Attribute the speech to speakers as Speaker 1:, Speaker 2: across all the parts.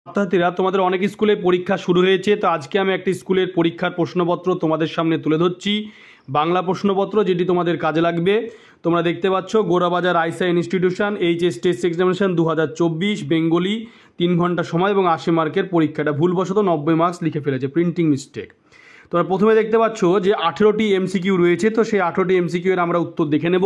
Speaker 1: ছাত্রছাত্রীরা তোমাদের অনেক স্কুলে পরীক্ষা শুরু হয়েছে। তো আজকে আমি একটি স্কুলের পরীক্ষার প্রশ্নপত্র তোমাদের সামনে তুলে ধরছি, বাংলা প্রশ্নপত্র, যেটি তোমাদের কাজে লাগবে। তোমরা দেখতে পাচ্ছ গোরাবাজার আইসা institution HS test examination 2024 Bengali 3 ঘন্টা সময় এবং 80 মার্কের পরীক্ষাটা ভুলবশত 90 মার্কস লিখে ফেলেছে, প্রিন্টিং মিস্টেক। তোমরা প্রথমে দেখতে পাচ্ছ যে 18টি এমসিকিউ রয়েছে। তো সেই 18টি এমসিকিউ এর আমরা উত্তর দেখে নেব।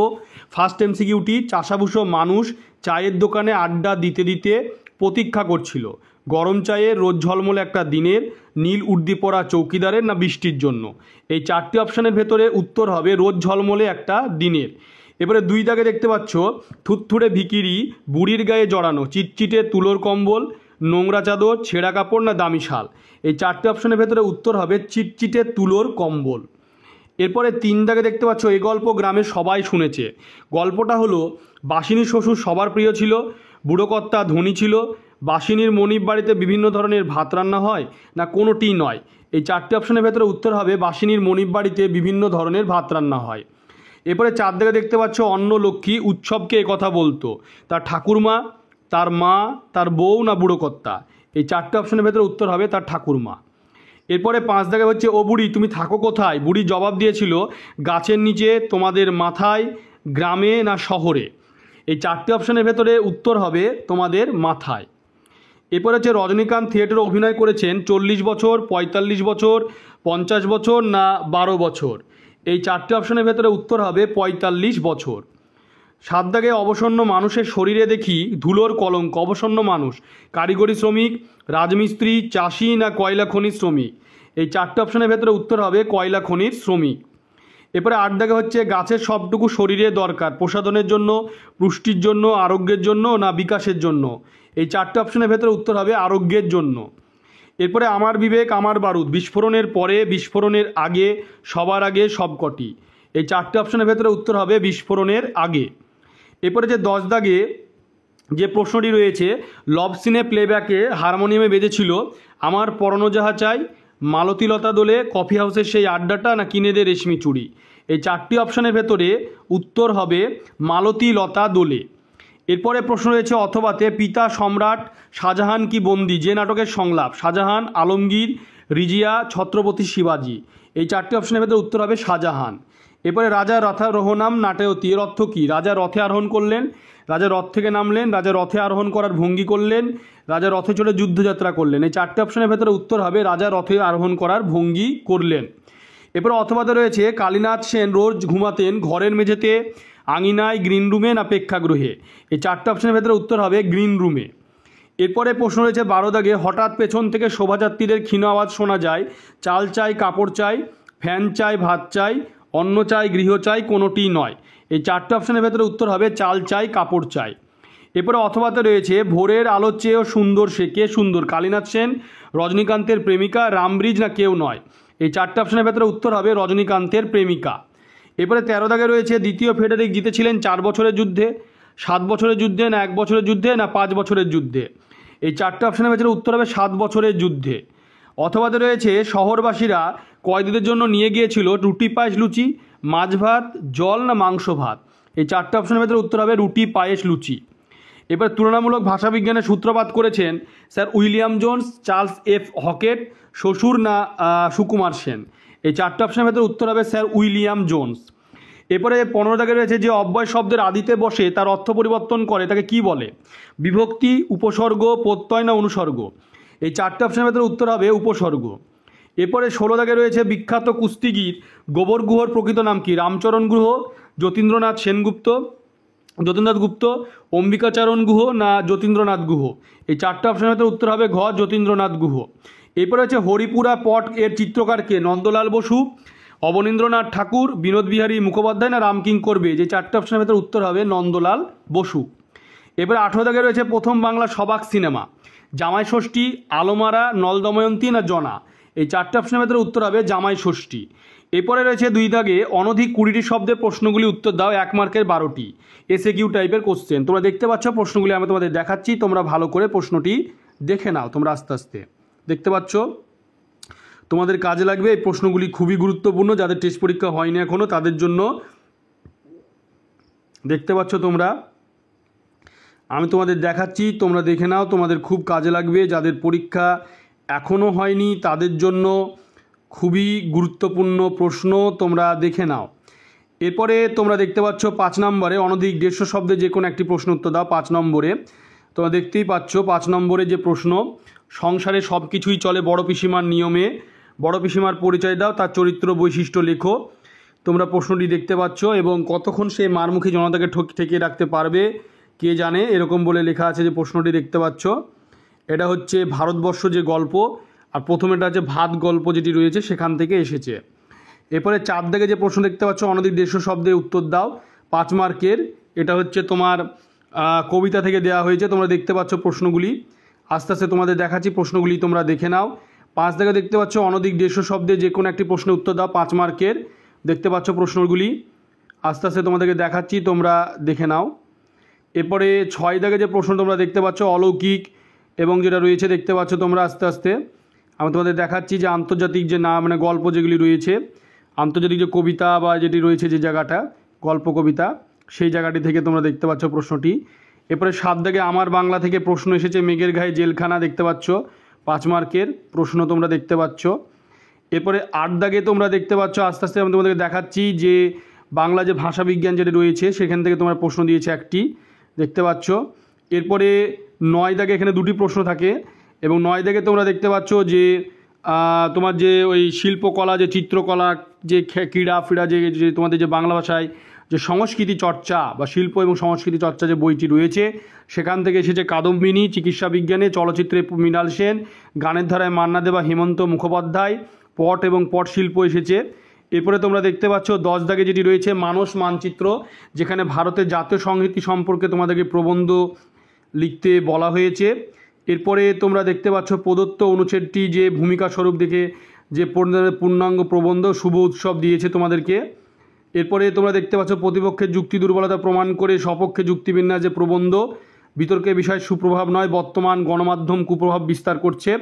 Speaker 1: ফার্স্ট এমসিকিউটি, চাষাভুষো মানুষ চায়ের দোকানে আড্ডা দিতে দিতে প্রতীক্ষা করছিল গরম চায়ের রোদ ঝলমলে একটা দিনের, নীল উর্দি পরা চৌকিদারের, না বৃষ্টির জন্য। এই চারটি অপশানের ভেতরে উত্তর হবে রোদ ঝলমলে একটা দিনের। এবারে 2 দাগে দেখতে পাচ্ছ, থুতথুড়ে ভিকিরি বুড়ির গায়ে জড়ানো চিটচিটে তুলোর কম্বল, নোংরা চাদর, ছেঁড়া কাপড়, না দামি শাল। এই চারটি অপশানের ভেতরে উত্তর হবে চিটচিটে তুলোর কম্বল। এরপরে 3 দাগে দেখতে পাচ্ছ, এই গল্প গ্রামে সবাই শুনেছে। গল্পটা হলো, বাসিনী শ্বশুর সবার প্রিয় ছিল, বুড়োকর্তা ধনী ছিল, বাসিনীর মনিব বাড়িতে বিভিন্ন ধরনের ভাত রান্না হয়, না কোনোটি নয়। এই চারটি অপশানের ভেতরে উত্তর হবে বাসিনীর মনিব বাড়িতে বিভিন্ন ধরনের ভাত রান্না হয়। এরপরে 4 দাগে দেখতে পাচ্ছ, অন্ন লক্ষ্মী উৎসবকে কথা বলতো, তার ঠাকুরমা, তার মা, তার বউ, না বুড়োকর্তা। এই চারটি অপশানের ভেতরে উত্তর হবে তার ঠাকুরমা। এরপরে 5 দাগে হচ্ছে, ও বুড়ি তুমি থাকো কোথায়। বুড়ি জবাব দিয়েছিল, গাছের নিচে, তোমাদের মাথায়, গ্রামে, না শহরে। এই চারটি অপশানের ভেতরে উত্তর হবে তোমাদের মাথায়। এরপর হচ্ছে, রজনীকান্ত থিয়েটারে অভিনয় করেছেন 40 বছর, 45 বছর, 50 বছর, না 12 বছর। এই চারটি অপশানের ভেতরে উত্তর হবে 45 বছর। 7 দাগে, অবসন্ন মানুষের শরীরে দেখি ধুলোর কলঙ্ক। অবসন্ন মানুষ কারিগরি শ্রমিক, রাজমিস্ত্রি, চাষি, না কয়লা খনির শ্রমিক। এই চারটি অপশানের ভেতরে উত্তর হবে কয়লা খনির শ্রমিক। এরপরে 8 দাগে হচ্ছে, গাছের সবটুকু শরীরে দরকার, প্রসাধনের জন্য, পুষ্টির জন্য, আরোগ্যের জন্য, না বিকাশের জন্য। এই চারটি অপশানের ভেতরে উত্তর হবে আরোগ্যের জন্য। এরপরে আমার বিবেক আমার বারুদ, বিস্ফোরণের পরে, বিস্ফোরণের আগে, সবার আগে, সবকটি। এই চারটি অপশানের ভেতরে উত্তর হবে বিস্ফোরণের আগে। এরপরে যে 10 দাগে যে প্রশ্নটি রয়েছে, লভ সিনে প্লেব্যাকে হারমোনিয়ামে বেজেছিল আমার পরনো যাহা চাই, মালতীলতা দোলে, কফি হাউসের সেই আড্ডাটা, না কিনে দে রেশমি চুড়ি। এই চারটি অপশানের ভেতরে উত্তর হবে মালতীলতা দোলে। এরপরে প্রশ্ন রয়েছে, অথবাতে পিতা সম্রাট শাহজাহান কি বন্দি, যে নাটকের সংলাপ। শাহজাহান, আলমগীর, রিজিয়া, ছত্রপতি শিবাজি। এই চারটি অপশানের ভেতরে উত্তর হবে শাহজাহান। এরপরে রাজা রথারোহণাম নাটয়তি, এর অর্থ কী। রাজা রথে আরোহণ করলেন, রাজা রথ থেকে নামলেন, রাজা রথে আরোহণ করার ভঙ্গি করলেন, রাজা রথে চড়ে যুদ্ধযাত্রা করলেন। এই চারটি অপশানের ভেতরে উত্তর হবে রাজা রথে আরোহণ করার ভঙ্গি করলেন। এরপরে অথবাতে রয়েছে, কালীনাথ সেন রোজ ঘুমাতেন ঘরের মেঝেতে, আঙিনায়, গ্রিন রুমে, না প্রেক্ষাগৃহে। এই চারটি অপশানের ভেতরে উত্তর হবে গ্রিন রুমে। এরপরে প্রশ্ন রয়েছে 12 দাগে, হঠাৎ পেছন থেকে শোভাযাত্রীদের ক্ষীণ আওয়াজ শোনা যায়, চাল চাই, কাপড় চাই, ফ্যান চাই, ভাত চাই, অন্ন চাই, গৃহ চাই, কোনোটি নয়। এই চারটি অপশানের ভেতরে উত্তর হবে চাল চাই, কাপড় চাই। এরপরে অথবাতে রয়েছে, ভোরের আলোর চেয়েও সুন্দর সে, কে সুন্দর। কালীনাথ সেন, রজনীকান্তের প্রেমিকা, রামব্রিজ, না কেউ নয়। এই চারটি অপশানের ভেতরে উত্তর হবে রজনীকান্তের প্রেমিকা। এরপরে 13 দাগে রয়েছে, দ্বিতীয় ফ্রেডারিক জিতেছিলেন 4 বছরের যুদ্ধে, 7 বছরের যুদ্ধে, না 1 বছরের যুদ্ধে, না 5 বছরের যুদ্ধে। এই চারটি অপশানের ভেতরে উত্তর হবে 7 বছরের যুদ্ধে। অথবাতে রয়েছে, শহরবাসীরা কয়েদিদের জন্য নিয়ে গিয়েছিল রুটি, পায়েস, লুচি, মাছ ভাত, জল, না মাংস ভাত। এই চারটি অপশানের ভেতরে উত্তর হবে রুটি, পায়েস, লুচি। এবার তুলনামূলক ভাষাবিজ্ঞানের সূত্রপাত করেছেন sir William Jones, Charles F Hockett, শ্বশুর, না সুকুমার সেন। এই চারটি অপশানের ভেতরে উত্তর হবে স্যার উইলিয়াম জোন্স। এরপরে 15 দাগে রয়েছে, যে অব্যয় শব্দের আদিতে বসে তার অর্থ পরিবর্তন করে তাকে কি বলে। বিভক্তি, উপসর্গ, প্রত্যয়, না অনুসর্গ। এই চারটি অপশানের ভেতরে উত্তর হবে উপসর্গ। এরপরে 16 দাগে রয়েছে, বিখ্যাত কুস্তিগির গোবর গুহর প্রকৃত নাম কি। রামচরণ গুহ, যতীন্দ্রনাথ সেনগুপ্ত, যতীন্দ্রনাথ গুপ্ত, অম্বিকাচরণ গুহ, না যতীন্দ্রনাথ গুহ। এই চারটি অপশানের ভেতরে উত্তর হবে ঘ, যতীন্দ্রনাথ গুহ। এরপরে হচ্ছে, হরিপুরা পট এর চিত্রকার কে। নন্দলাল বসু, অবনীন্দ্রনাথ ঠাকুর, বিনোদ বিহারী মুখোপাধ্যায়, না রামকিঙ্কর বে। যে চারটি অপশানের ভেতরে উত্তর হবে নন্দলাল বসু। এবারে 18 দাগে রয়েছে, প্রথম বাংলা সবাক সিনেমা। জামাই ষষ্ঠী, আলোমারা, নল দময়ন্তী, না জনা। এই চারটি অপশানের ভেতরে উত্তর হবে জামাই ষষ্ঠী। এরপরে রয়েছে 2 দাগে, অনধিক 20টি শব্দের প্রশ্নগুলি উত্তর দাও, 1 মার্কের 12টি। এসএ কিউ টাইপের কোশ্চেন। তোমরা দেখতে পাচ্ছ প্রশ্নগুলি আমি তোমাদের দেখাচ্ছি, তোমরা ভালো করে প্রশ্নটি দেখে নাও। তোমরা আস্তে আস্তে দেখতে পাচ্ছ, তোমাদের কাজে লাগবে। এই প্রশ্নগুলি খুবই গুরুত্বপূর্ণ, যাদের টেস্ট পরীক্ষা হয়নি এখনও তাদের জন্য। দেখতে পাচ্ছ তোমরা, আমি তোমাদের দেখাচ্ছি, তোমরা দেখে নাও, তোমাদের খুব কাজে লাগবে। যাদের পরীক্ষা এখনও হয়নি তাদের জন্য খুবই গুরুত্বপূর্ণ প্রশ্ন, তোমরা দেখে নাও। এরপরে তোমরা দেখতে পাচ্ছ 5 নম্বরে অনধিক 150 শব্দে যে কোনো একটি প্রশ্ন উত্তর দাও। 5 নম্বরে তোমরা দেখতেই পাচ্ছ 5 নম্বরে যে প্রশ্ন, সংসারে সব কিছুই চলে বড় পিসিমার নিয়মে, বড় পিসিমার পরিচয় দাও, তার চরিত্র বৈশিষ্ট্য লেখো। তোমরা প্রশ্নটি দেখতে পাচ্ছ এবং কতক্ষণ সে মারমুখী জনতাকে ঠেকিয়ে রাখতে পারবে কে জানে, এরকম বলে লেখা আছে যে প্রশ্নটি দেখতে পাচ্ছ। এটা হচ্ছে ভারতবর্ষ যে গল্প, আর প্রথমেটা হচ্ছে ভাত গল্প যেটি রয়েছে সেখান থেকে এসেছে। এরপরে 4 দাগে যে প্রশ্ন দেখতে পাচ্ছ, অনধিক 150 শব্দে উত্তর দাও, 5 মার্কের। এটা হচ্ছে তোমার কবিতা থেকে দেওয়া হয়েছে। তোমরা দেখতে পাচ্ছ প্রশ্নগুলি, আস্তে আস্তে তোমাদের দেখাচ্ছি, প্রশ্নগুলি তোমরা দেখে নাও। 5 দাগে দেখতে পাচ্ছ অনধিক 150 শব্দে যে কোনো একটি প্রশ্নের উত্তর দাও, 5 মার্কের। দেখতে পাচ্ছ প্রশ্নগুলি, আস্তে আস্তে তোমাদেরকে দেখাচ্ছি, তোমরা দেখে নাও। এরপরে 6 দাগে যে প্রশ্ন তোমরা দেখতে পাচ্ছ অলৌকিক এবং যেটা রয়েছে দেখতে পাচ্ছ তোমরা আস্তে আস্তে আমি তোমাদের দেখাচ্ছি যে আন্তর্জাতিক যে মানে গল্প যেগুলি রয়েছে, আন্তর্জাতিক যে কবিতা বা যেটি রয়েছে যে জায়গাটা গল্প কবিতা, সেই জায়গাটি থেকে তোমরা দেখতে পাচ্ছ প্রশ্নটি। এরপরে 7 দাগে আমার বাংলা থেকে প্রশ্ন এসেছে, মেঘের গায়ে জেলখানা, দেখতে পাচ্ছ 5 মার্কের প্রশ্ন তোমরা দেখতে পাচ্ছ। এরপরে 8 দাগে তোমরা দেখতে পাচ্ছ, আস্তে আস্তে আমি তোমাদেরকে দেখাচ্ছি যে বাংলা যে ভাষা বিজ্ঞান যেটি রয়েছে সেখান থেকে তোমার প্রশ্ন দিয়েছে একটি, দেখতে পাচ্ছ। এরপরে 9 দাগে এখানে 2টি প্রশ্ন থাকে এবং 9 দাগে তোমরা দেখতে পাচ্ছ যে তোমার যে ওই শিল্পকলা, যে চিত্রকলা, যে ক্রীড়া ফিড়া, যে তোমাদের যে বাংলা ভাষায় যে সংস্কৃতি চর্চা বা শিল্প এবং সংস্কৃতি চর্চা যে বইটি রয়েছে সেখান থেকে এসেছে কাদম্বিনী, চিকিৎসা বিজ্ঞানে, চলচ্চিত্রে মৃণাল সেন, গানের ধারায় মান্না দে বা হেমন্ত মুখোপাধ্যায়, পট এবং পট শিল্প এসেছে। এরপরে তোমরা দেখতে পাচ্ছ 10 দাগে যেটি রয়েছে মানস মানচিত্র, যেখানে ভারতের জাতীয় সংহতি সম্পর্কে তোমাদেরকে প্রবন্ধ লিখতে বলা হয়েছে। এরপরে তোমরা দেখতে পাচ্ছ প্রদত্ত অনুচ্ছেদটি যে ভূমিকা স্বরূপ দেখে যে পূর্ণাঙ্গ প্রবন্ধ শুভ উৎসব দিয়েছে তোমাদেরকে। এরপরে তোমরা দেখতে পাচ্ছ প্রতিপক্ষের যুক্তি দুর্বলতা প্রমাণ করে সপক্ষে যুক্তিবিন্যাস যে প্রবন্ধ, বিতর্কের বিষয় সুপ্রভাব নয়, বর্তমান গণমাধ্যম কুপ্রভাব বিস্তার করছে।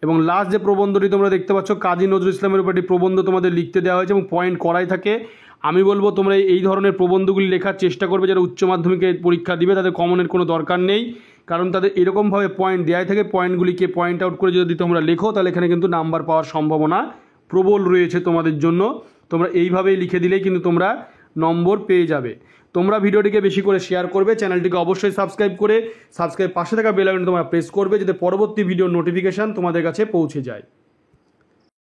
Speaker 1: এবং লাস্ট যে প্রবন্ধটি তোমরা দেখতে পাচ্ছ কাজী নজরুল ইসলামের উপর একটি প্রবন্ধ তোমাদের লিখতে দেওয়া হয়েছে এবং পয়েন্ট করাই থাকে। আমি বলবো তোমরা এই ধরনের প্রবন্ধগুলি লেখার চেষ্টা করবে, যারা উচ্চ মাধ্যমিকে পরীক্ষা দিবে তাদের কমনের কোনো দরকার নেই, কারণ তাদের এরকমভাবে পয়েন্ট দেওয়াই থাকে। পয়েন্টগুলিকে পয়েন্ট আউট করে যদি তোমরা লেখো তাহলে এখানে কিন্তু নাম্বার পাওয়ার সম্ভাবনা প্রবল রয়েছে তোমাদের জন্য। তোমরা এইভাবেই লিখে দিলেই কিন্তু তোমরা নম্বর পেয়ে যাবে। তোমরা ভিডিওটিকে বেশি করে শেয়ার করবে, চ্যানেলটিকে অবশ্যই সাবস্ক্রাইব করে পাশে থাকা বেল আইকনটি তোমরা প্রেস করবে যাতে পরবর্তী ভিডিওর নোটিফিকেশান তোমাদের কাছে পৌঁছে যায়।